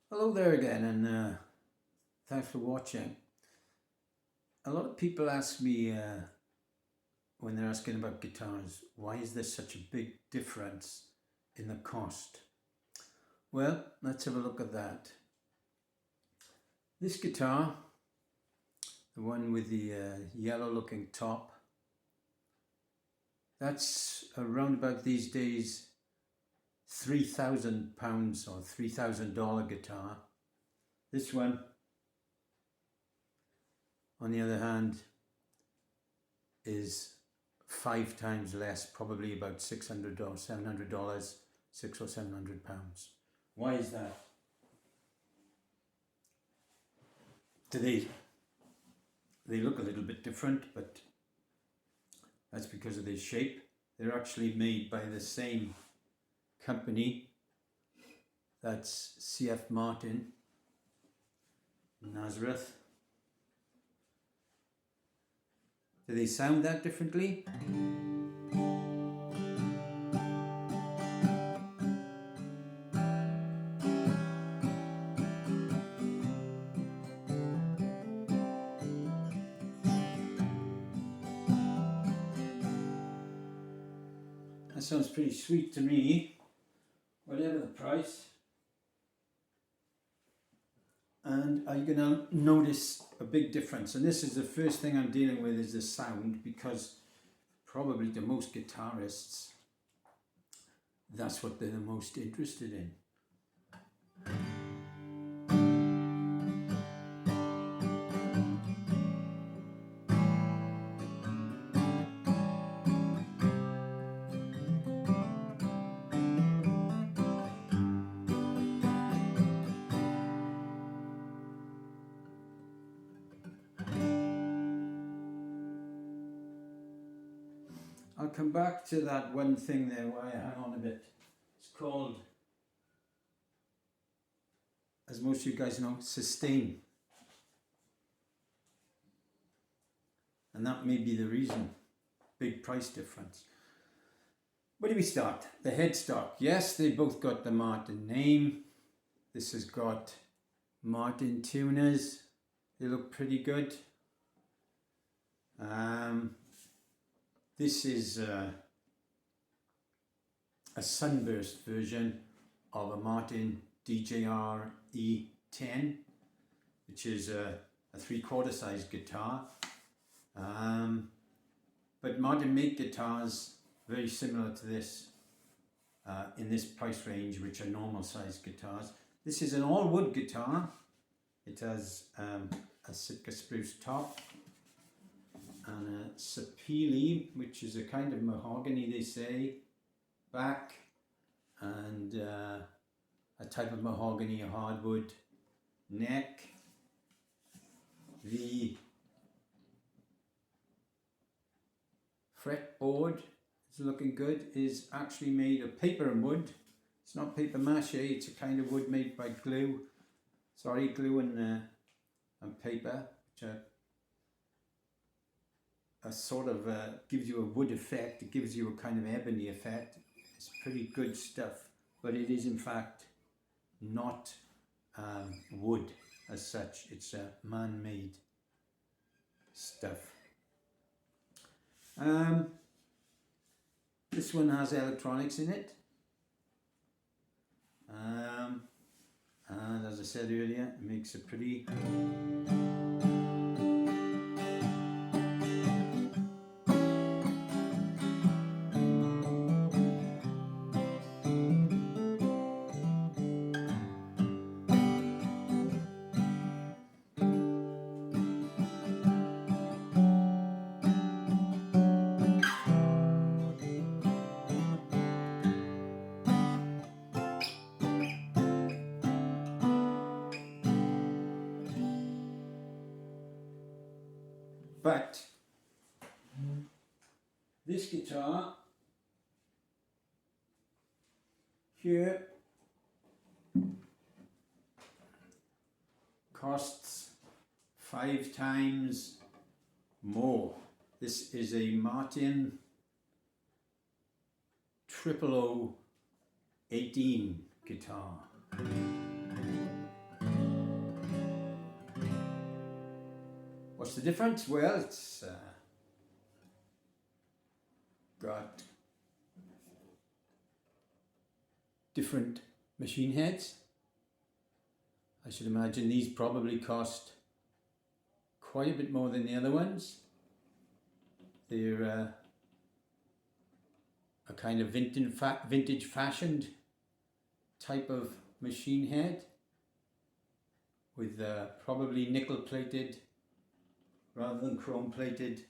Hello there again, and thanks for watching. A lot of people ask me when they're asking about guitars, why is there such a big difference in the cost? Well, let's have a look at that. This guitar, the one with the yellow looking top, that's around about these days £3,000 or $3,000 guitar. This one, on the other hand, is 5 times less, probably about $600 or $700, £600 or £700. Why is that? They look a little bit different, but that's because of their shape. They're actually made by the same company. That's C.F. Martin, Nazareth. Do they sound that differently? That sounds pretty sweet to me, whatever the price. And you're going to notice a big difference. And this is the first thing I'm dealing with, is the sound, because probably to most guitarists, that's what they're the most interested in. I'll come back to that one thing there where I hang on a bit. It's called, as most of you guys know, sustain. And that may be the reason. Big price difference. Where do we start? The headstock. Yes, they both got the Martin name. This has got Martin tuners. They look pretty good. This is a sunburst version of a Martin Djr-e 10, which is a 3/4 size guitar. But Martin make guitars very similar to this in this price range, which are normal size guitars. This is an all wood guitar. It has a Sitka spruce top and a sapele, which is a kind of mahogany, they say, back, and a type of mahogany, a hardwood neck. The fretboard is looking good, is actually made of paper and wood. It's not paper mache, it's a kind of wood made by glue. Sorry, glue and paper, which are a sort of gives you a wood effect. It gives you a kind of ebony effect. It's pretty good stuff, but it is in fact not wood as such. It's man-made stuff. This one has electronics in it, and as I said earlier, it makes a pretty But this guitar here costs 5 times more. This is a Martin 00018 guitar. What's the difference? Well, it's got different machine heads. I should imagine these probably cost quite a bit more than the other ones. They're a kind of vintage fashioned type of machine head with probably nickel plated rather than chrome plated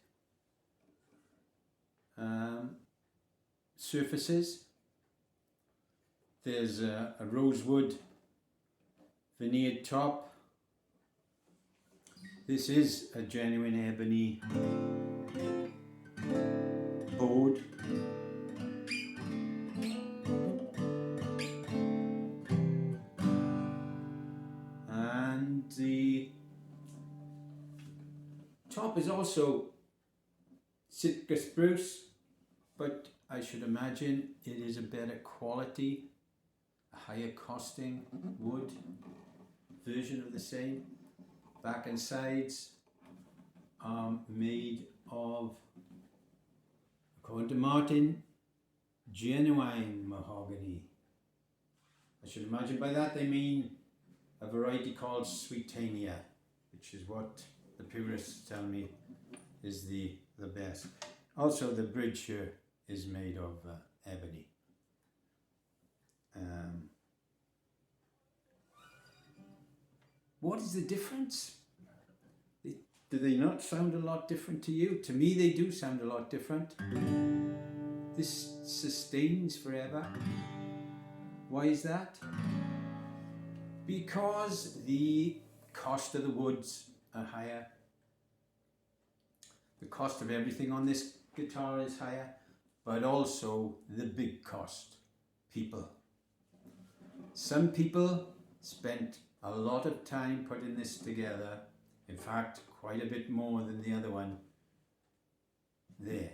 surfaces. There's a rosewood veneered top. This is a genuine ebony board. And the top is also Sitka spruce, but I should imagine it is a better quality, a higher costing wood version of the same. Back and sides are made of, according to Martin, genuine mahogany. I should imagine by that they mean a variety called Sweetania, which is what the purists tell me is the best. Also, the bridge here is made of ebony. What is the difference? Do they not sound a lot different to you? To me, they do sound a lot different. This sustains forever. Why is that? Because the cost of the woods are higher. The cost of everything on this guitar is higher, but also the big cost, people. Some people spent a lot of time putting this together. In fact, quite a bit more than the other one there,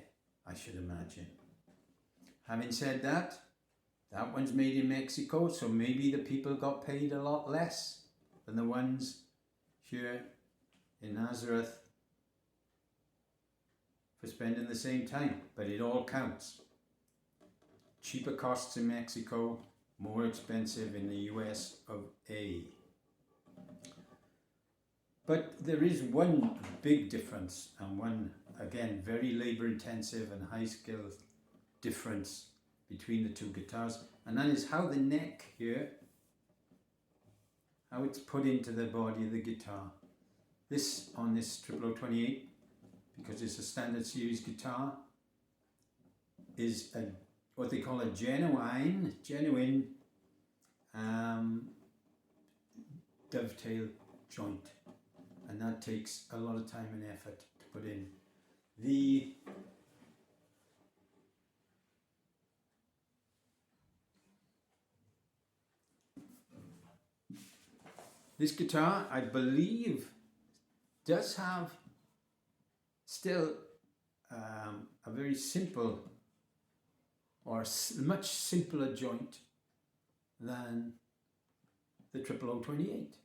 I should imagine. Having said that, that one's made in Mexico, so maybe the people got paid a lot less than the ones here in Nazareth for spending the same time, but it all counts. Cheaper costs in Mexico, more expensive in the US of A. But there is one big difference, and one, again, very labor intensive and high skill difference between the two guitars, and that is how the neck here, how it's put into the body of the guitar. This, on this 0028, because it's a standard series guitar, is what they call a genuine dovetail joint, and that takes a lot of time and effort to put in. This guitar, I believe, does have still a very simple, or a much simpler joint than the 0028.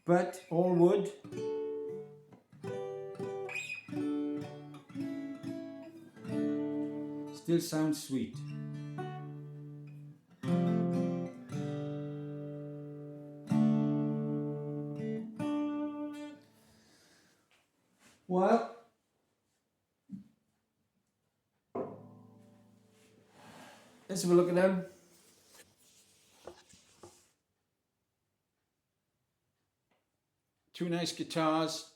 But all wood. Still sounds sweet. Well, let's have a look at them. Two nice guitars,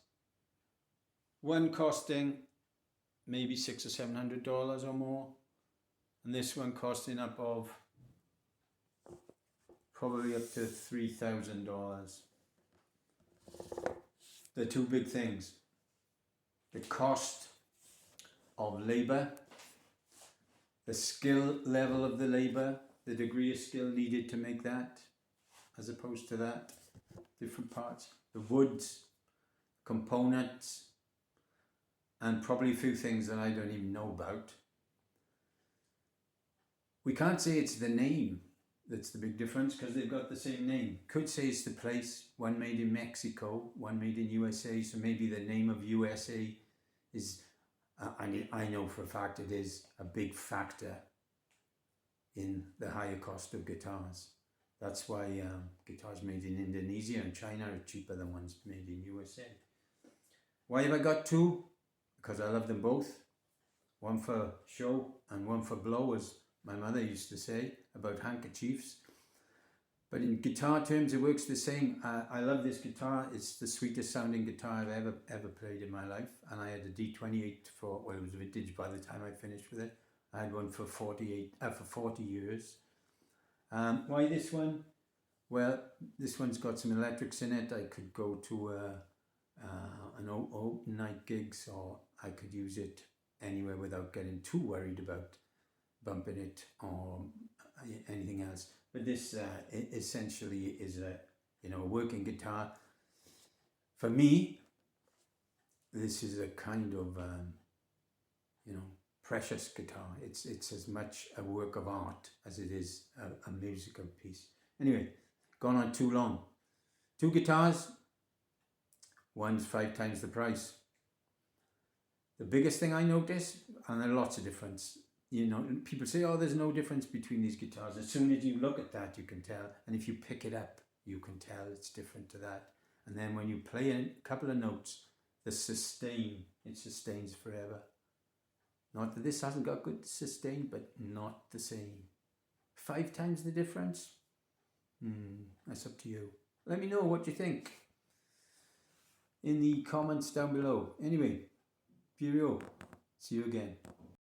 one costing maybe $600 or $700 or more, and this one costing up of probably up to $3,000. The two big things: the cost of labor, the skill level of the labor, the degree of skill needed to make that, as opposed to that, different parts, the woods, components, and probably a few things that I don't even know about. We can't say it's the name That's the big difference, because they've got the same name. Could say it's the place. One made in Mexico, one made in USA. So maybe the name of USA is, I know for a fact it is a big factor in the higher cost of guitars. That's why guitars made in Indonesia and China are cheaper than ones made in USA. Why have I got two? Because I love them both. One for show and one for blow, as my mother used to say about handkerchiefs. But in guitar terms, it works the same. I love this guitar. It's the sweetest sounding guitar I've ever played in my life. And I had a D28 for, well, it was vintage by the time I finished with it. I had one for 40 years. Why this one? Well, this one's got some electrics in it. I could go to an open night gigs, or I could use it anywhere without getting too worried about bumping it or anything else. But this essentially is a working guitar. For me, this is a kind of precious guitar. It's as much a work of art as it is a musical piece. Anyway, gone on too long. Two guitars, one's 5 times the price. The biggest thing I notice, and there are lots of difference, people say, oh, there's no difference between these guitars. As soon as you look at that, you can tell. And if you pick it up, you can tell it's different to that. And then when you play a couple of notes, the sustain, it sustains forever. Not that this hasn't got good sustain, but not the same. 5 times the difference? That's up to you. Let me know what you think in the comments down below. Anyway, Djr-e, see you again.